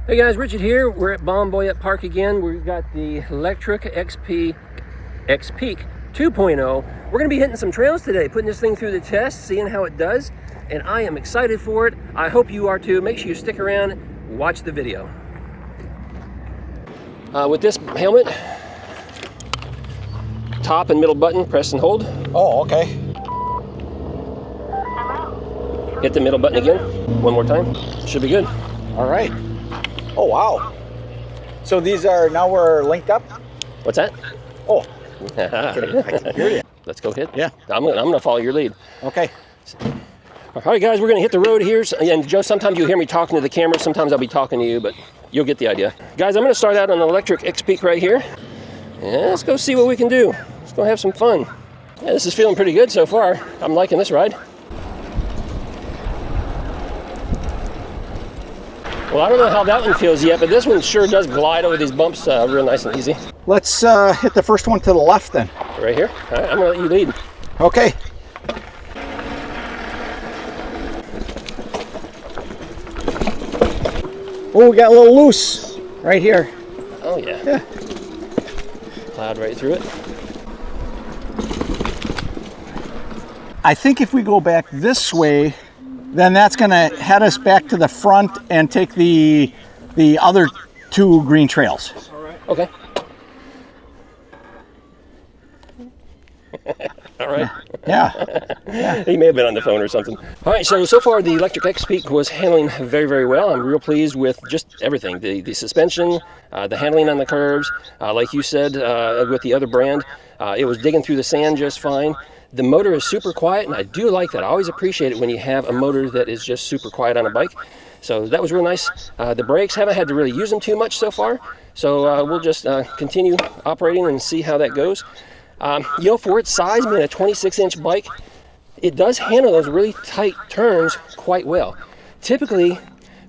Hey guys, Richard here. We're at Bomboyette Park again. We've got the electric XP X-Peak 2.0. We're going to be hitting some trails today, putting this thing through the test, seeing how it does, and I am excited for it. I hope you are too. Make sure you stick around, watch the video. With this helmet, top and middle button, press and hold. Oh, okay. Hit the middle button again, one more time. Should be good. All right. Oh, wow. So these are, now we're linked up? What's that? Oh, I can hear you. Let's go hit. Yeah. I'm gonna follow your lead. Okay. All right, guys, we're gonna hit the road here. And Joe, sometimes you'll hear me talking to the camera. Sometimes I'll be talking to you, but you'll get the idea. Guys, I'm gonna start out on the electric X-Peak right here. And let's go see what we can do. Let's go have some fun. Yeah, this is feeling pretty good so far. I'm liking this ride. Well, I don't know how that one feels yet, but this one sure does glide over these bumps real nice and easy. Let's hit the first one to the left then. Right here? All right, I'm gonna let you lead. Okay. Oh, we got a little loose right here. Oh yeah. Yeah. Plowed right through it. I think if we go back this way, then that's going to head us back to the front and take the other two green trails. Okay. All right. Yeah. He may have been on the phone or something. All right, so far the electric X-Peak was handling very, very well. I'm real pleased with just everything. The suspension, the handling on the curves, like you said with the other brand, it was digging through the sand just fine. The motor is super quiet, and I do like that. I always appreciate it when you have a motor that is just super quiet on a bike. So that was real nice. The brakes, haven't had to really use them too much so far. So we'll just continue operating and see how that goes. You know, for its size, being a 26-inch bike, it does handle those really tight turns quite well. Typically,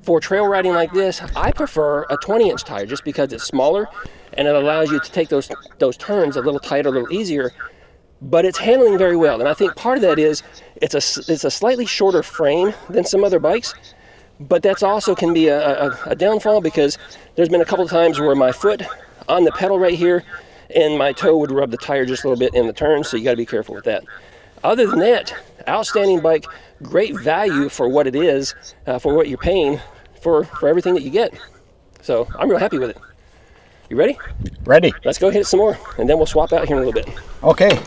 for trail riding like this, I prefer a 20-inch tire just because it's smaller and it allows you to take those turns a little tighter, a little easier. But it's handling very well, and I think part of that is it's a slightly shorter frame than some other bikes, but that's also can be a downfall because there's been a couple of times where my foot on the pedal right here and my toe would rub the tire just a little bit in the turn, so you got to be careful with that. Other than that, outstanding bike, great value for what it is, for what you're paying for everything that you get. So I'm real happy with it. You ready? Ready. Let's go hit it some more, and then we'll swap out here in a little bit. Okay.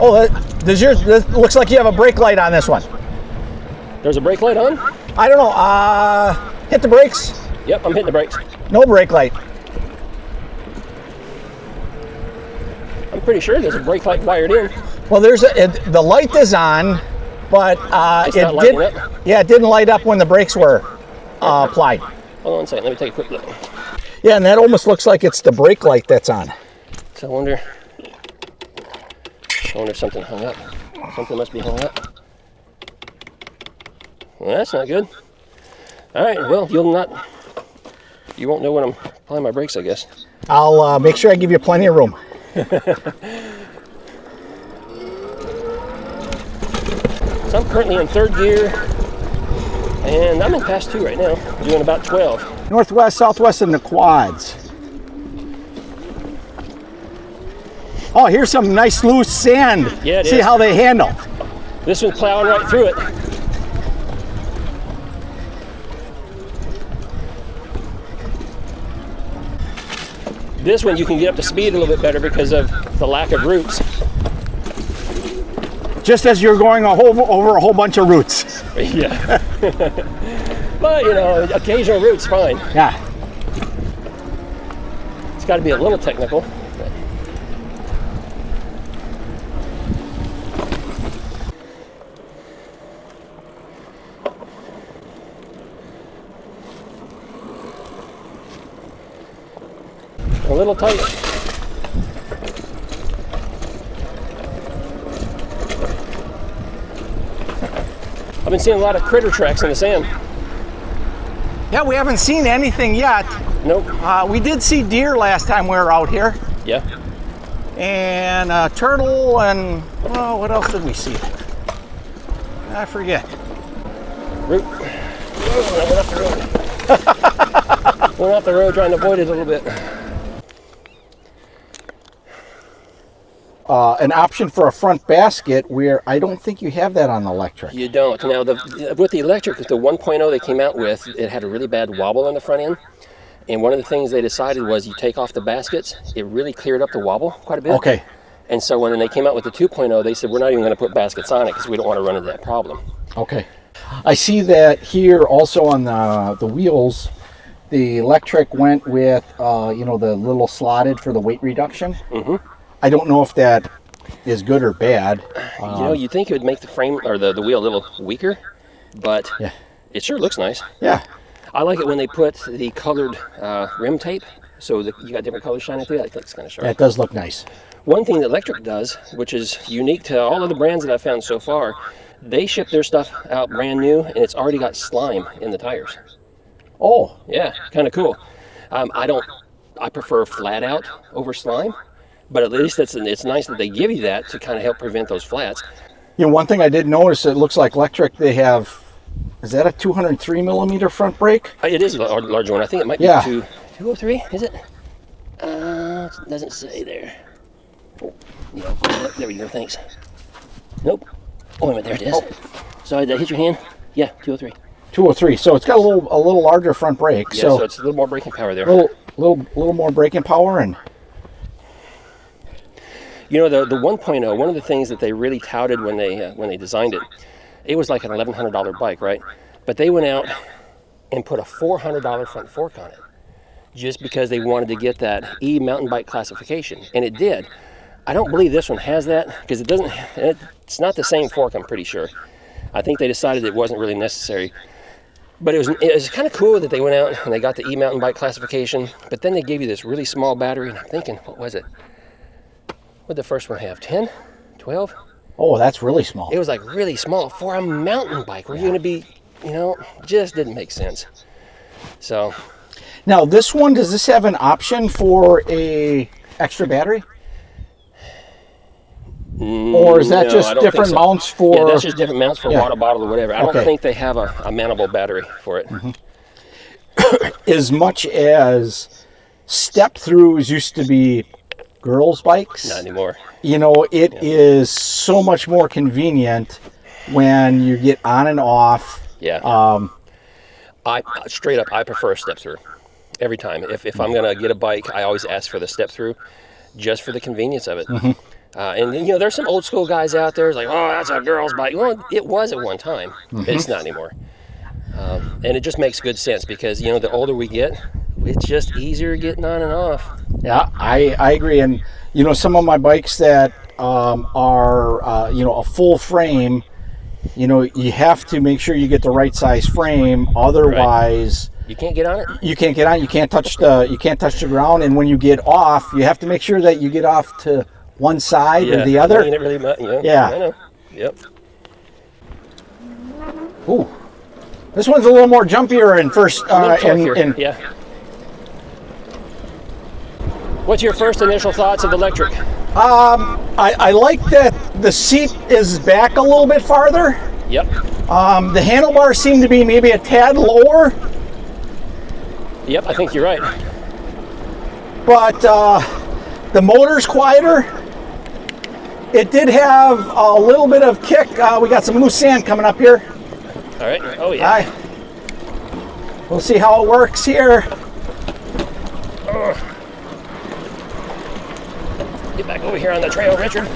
Oh, this looks like you have a brake light on this one. There's a brake light on? I don't know. Hit the brakes. Yep, I'm hitting the brakes. No brake light. I'm pretty sure there's a brake light wired in. Well, the light is on, but it didn't light up when the brakes were applied. Hold on a second, let me take a quick look. Yeah, and that almost looks like it's the brake light that's on. So I wonder if something hung up. Something must be hung up. Well, that's not good. All right, well, you won't know when I'm applying my brakes, I guess. I'll make sure I give you plenty of room. So I'm currently in third gear, and I'm in pass 2 right now, doing about 12. Northwest, southwest, and the quads. Oh, here's some nice loose sand. Yeah, it See is. how they handle. This one's plowing right through it. This one you can get up to speed a little bit better because of the lack of roots. Just as you're going over a whole bunch of roots. Yeah. But, you know, occasional root's fine. Yeah. It's got to be a little technical. A little tight. I've been seeing a lot of critter tracks in the sand. Yeah, we haven't seen anything yet. Nope. We did see deer last time we were out here. Yeah. And a turtle and, well, what else did we see? I forget. Root. Whoa, I went off the road. Went off the road trying to avoid it a little bit. An option for a front basket where I don't think you have that on the electric. You don't. Now, with the electric, the 1.0 they came out with, it had a really bad wobble on the front end. And one of the things they decided was you take off the baskets, it really cleared up the wobble quite a bit. Okay. And so when they came out with the 2.0, they said, we're not even going to put baskets on it because we don't want to run into that problem. Okay. I see that here also on the wheels, the electric went with, you know, the little slotted for the weight reduction. Mm-hmm. I don't know if that is good or bad. You know, you'd think it would make the frame or the wheel a little weaker, but yeah. It sure looks nice. Yeah. I like it when they put the colored rim tape, so you got different colors shining through. That looks kind of sharp. That does look nice. One thing that Electric does, which is unique to all of the brands that I've found so far, they ship their stuff out brand new, and it's already got slime in the tires. Oh. Yeah, kind of cool. I prefer flat out over slime, but at least it's nice that they give you that to kind of help prevent those flats. You know, one thing I did notice, it looks like Electric, they have, is that a 203 millimeter front brake? It is a larger one. I think it might be 203, is it? It doesn't say there. Oh, yeah, there we go, thanks. Nope. Oh, wait a minute, there it is. Oh. Sorry, did I hit your hand? Yeah, 203. 203, so it's got a little larger front brake. Yeah, so it's a little more braking power there. A little more braking power. And you know, the 1.0, one of the things that they really touted when they designed it, it was like an $1,100 bike, right? But they went out and put a $400 front fork on it just because they wanted to get that e-mountain bike classification, and it did. I don't believe this one has that because it's not the same fork, I'm pretty sure. I think they decided it wasn't really necessary. But it was kind of cool that they went out and they got the e-mountain bike classification, but then they gave you this really small battery, and I'm thinking, what was it? What did the first one have, 10, 12? Oh, that's really small. It was like really small for a mountain bike. Were you going to be, you know, just didn't make sense. So. Now this one, does this have an option for a extra battery? Or is that just different mounts for... Yeah, that's just different mounts for water bottle or whatever. I don't think they have a mountable battery for it. Mm-hmm. As much as step-throughs used to be girls' bikes. Not anymore. You know, it is so much more convenient when you get on and off. Yeah. I straight up, I prefer a step-through every time. If I'm going to get a bike, I always ask for the step-through just for the convenience of it. Mm-hmm. And you know, there's some old school guys out there like, oh, that's a girl's bike. Well, it was at one time. Mm-hmm. It's not anymore. And it just makes good sense because, you know, the older we get, it's just easier getting on and off. Yeah, I agree. And, you know, some of my bikes that are, you know, a full frame, you know, you have to make sure you get the right size frame. Otherwise... Right. You can't get on it? You can't get on it. You can't touch the ground. And when you get off, you have to make sure that you get off to one side or the other. Ain't it really much, yeah. I know. Yep. Ooh. This one's a little more jumpier and first. Yeah. What's your first initial thoughts of electric? I like that the seat is back a little bit farther. Yep. The handlebars seem to be maybe a tad lower. Yep, I think you're right. But the motor's quieter. It did have a little bit of kick. We got some loose sand coming up here. All right. Oh, yeah. We'll see how it works here. Get back over here on the trail, Richard.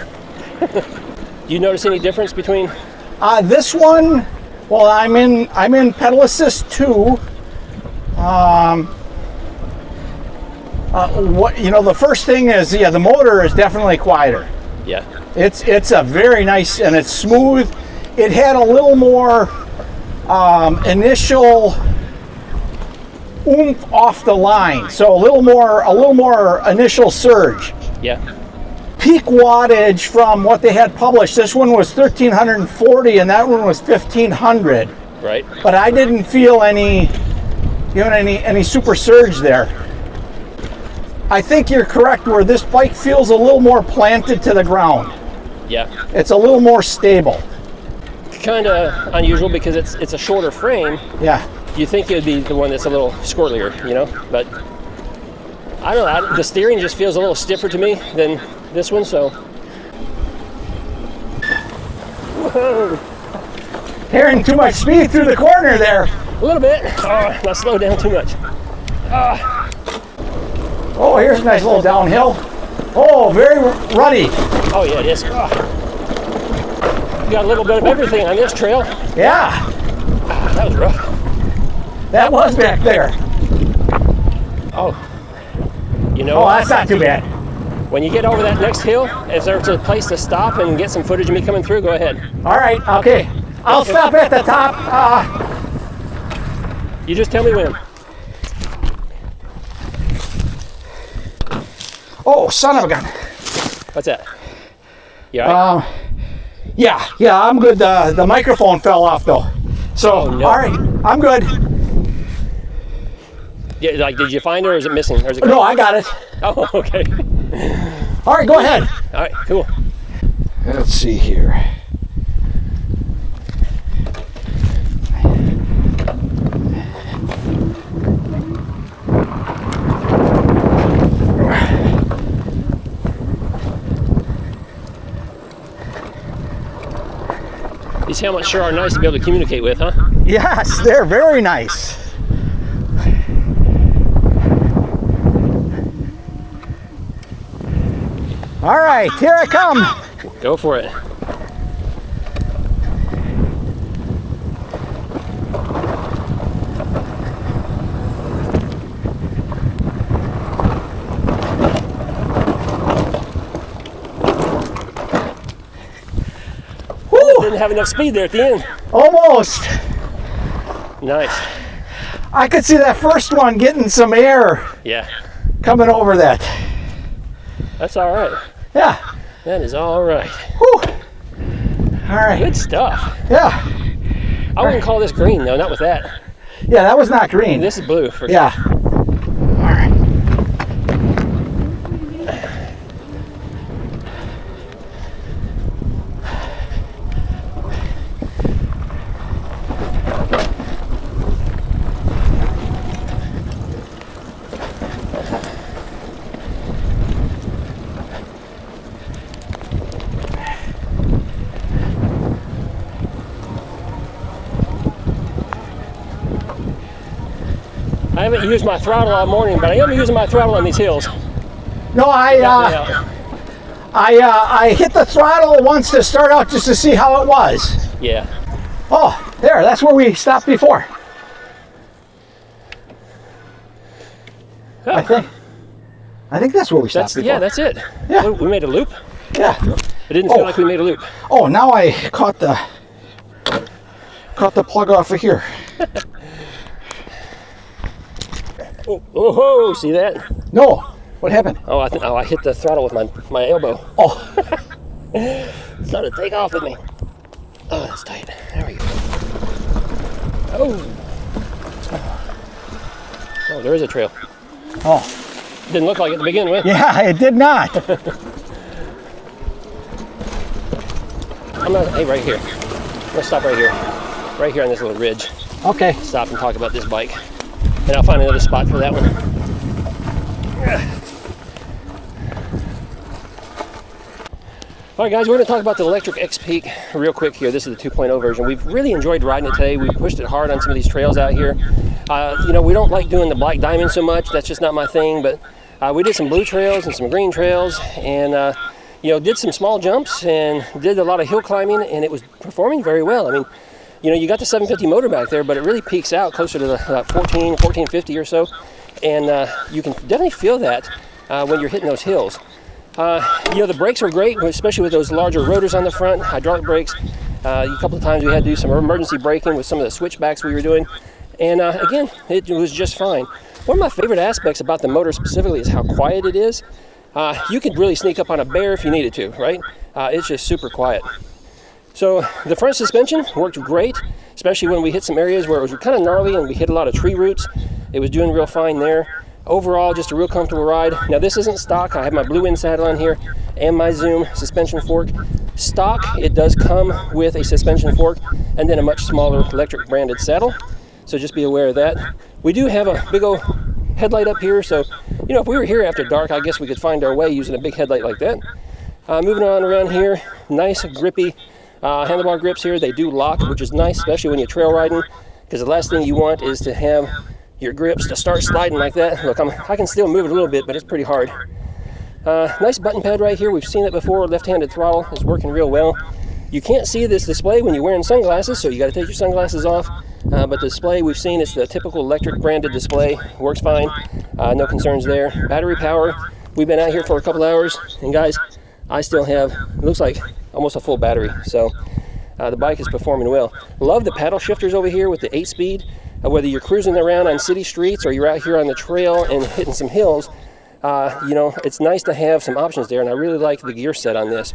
Do you notice any difference between? This one, well, I'm in pedal assist 2. What you know, the first thing is, the motor is definitely quieter. Yeah. It's a very nice, and it's smooth. It had a little more initial oomph off the line, so a little more initial surge. Yeah. Peak wattage from what they had published, this one was 1,340 and that one was 1,500. Right. But I didn't feel any super surge there. I think you're correct where this bike feels a little more planted to the ground. Yeah. It's a little more stable. kind of unusual because it's a shorter frame. Yeah. You think it would be the one that's a little squirrelier, you know, but I don't know. The steering just feels a little stiffer to me than this one, so. Whoa. Carrying too much speed through the corner there. A little bit. Oh, not slow down too much. Oh, here's a nice little downhill. Oh, very ruddy. Oh yeah, it is. Oh. You got a little bit of everything on this trail. Yeah. That was rough. That was back there. Oh. You know. Oh, that's not too bad. When you get over that next hill, if there's a place to stop and get some footage of me coming through, go ahead. All right. Okay. I'll stop at the top. You just tell me when. Oh, son of a gun. What's that? You all right? Yeah, I'm good. The microphone fell off though. So, Oh, no. all right, I'm good. Yeah, like, did you find her or is it missing? Or is it No, I got it. Oh, okay. All right, go ahead. All right, cool. Let's see here. These helmets sure are nice to be able to communicate with, huh? Yes, they're very nice. All right, here I come. Go for it. Didn't have enough speed there at the end. Almost. Nice. I could see that first one getting some air Yeah. coming over that. That's all right. Yeah. That is all right. Whew. All right. Good stuff. Yeah. I wouldn't call this green though, not with that. Yeah, that was not green. This is blue for Yeah. All right. I haven't used my throttle all morning, but I am using my throttle on these hills. No, I hit the throttle once to start out just to see how it was. Yeah. Oh, there, that's where we stopped before. Oh, I think that's where we stopped before. yeah, that's it. Yeah. We made a loop. Yeah. It didn't feel like we made a loop. Oh, now I caught the plug off of here. Oh, see that? No. What happened? Oh, I hit the throttle with my elbow. Oh. It's not to take off with me. Oh, that's tight. There we go. Oh. Oh, there is a trail. Oh. Didn't look like it to begin with. Yeah, it did not. Hey, right here. I'm gonna stop right here. Right here on this little ridge. Okay. Stop and talk about this bike. And I'll find another spot for that one. All right, guys, we're going to talk about the Electric X Peak real quick here. This is the 2.0 version. We've really enjoyed riding it today. We pushed it hard on some of these trails out here. You know, we don't like doing the black diamond so much. That's just not my thing. But we did some blue trails and some green trails, and you know, did some small jumps and did a lot of hill climbing, and it was performing very well. I mean, you know, you got the 750 motor back there, but it really peaks out closer to the 1450 or so, and you can definitely feel that when you're hitting those hills. You know, the brakes are great, especially with those larger rotors on the front, hydraulic brakes. A couple of times we had to do some emergency braking with some of the switchbacks we were doing, and again, it was just fine. One of my favorite aspects about the motor specifically is how quiet it is. You could really sneak up on a bear if you needed to, right? It's just super quiet. So the front suspension worked great, especially when we hit some areas where it was kind of gnarly and we hit a lot of tree roots. It was doing real fine there. Overall, just a real comfortable ride. Now this isn't stock. I have my Blue Wind saddle on here and my Zoom suspension fork. Stock, it does come with a suspension fork and then a much smaller electric branded saddle. So just be aware of that. We do have a big old headlight up here, so you know, if we were here after dark, I guess we could find our way using a big headlight like that. Moving on around here, nice grippy handlebar grips here. They do lock, which is nice, especially when you're trail riding, because the last thing you want is to have your grips to start sliding like that. Look, I can still move it a little bit, but it's pretty hard. Nice button pad right here. We've seen it before. Left-handed throttle is working real well. You can't see this display when you're wearing sunglasses, so you got to take your sunglasses off. But the display we've seen, it's the typical electric branded display. Works fine. No concerns there. Battery power. We've been out here for a couple hours, and guys, I still have, it looks like almost a full battery. So the bike is performing well. Love the paddle shifters over here with the 8-speed. Whether you're cruising around on city streets or you're out here on the trail and hitting some hills, you know, it's nice to have some options there, and I really like the gear set on this.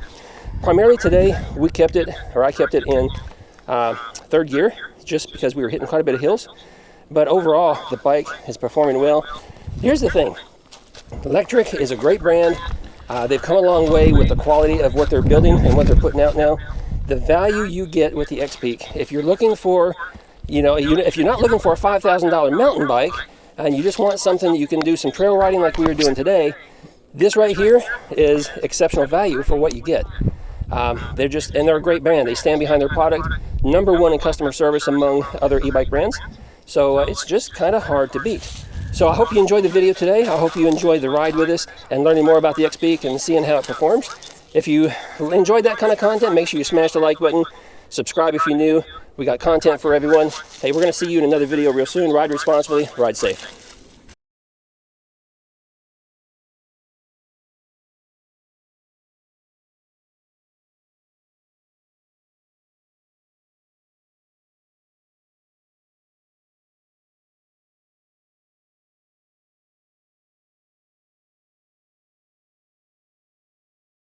Primarily today, I kept it in third gear, just because we were hitting quite a bit of hills. But overall, the bike is performing well. Here's the thing. Electric is a great brand. They've come a long way with the quality of what they're building and what they're putting out now. The value you get with the X-Peak, if you're looking for, you know, if you're not looking for a $5,000 mountain bike and you just want something that you can do some trail riding like we were doing today, this right here is exceptional value for what you get. They're a great brand. They stand behind their product. #1 in customer service among other e-bike brands. So it's just kind of hard to beat. So I hope you enjoyed the video today. I hope you enjoyed the ride with us and learning more about the X-Peak and seeing how it performs. If you enjoyed that kind of content, make sure you smash the like button. Subscribe if you're new. We got content for everyone. Hey, we're going to see you in another video real soon. Ride responsibly, ride safe.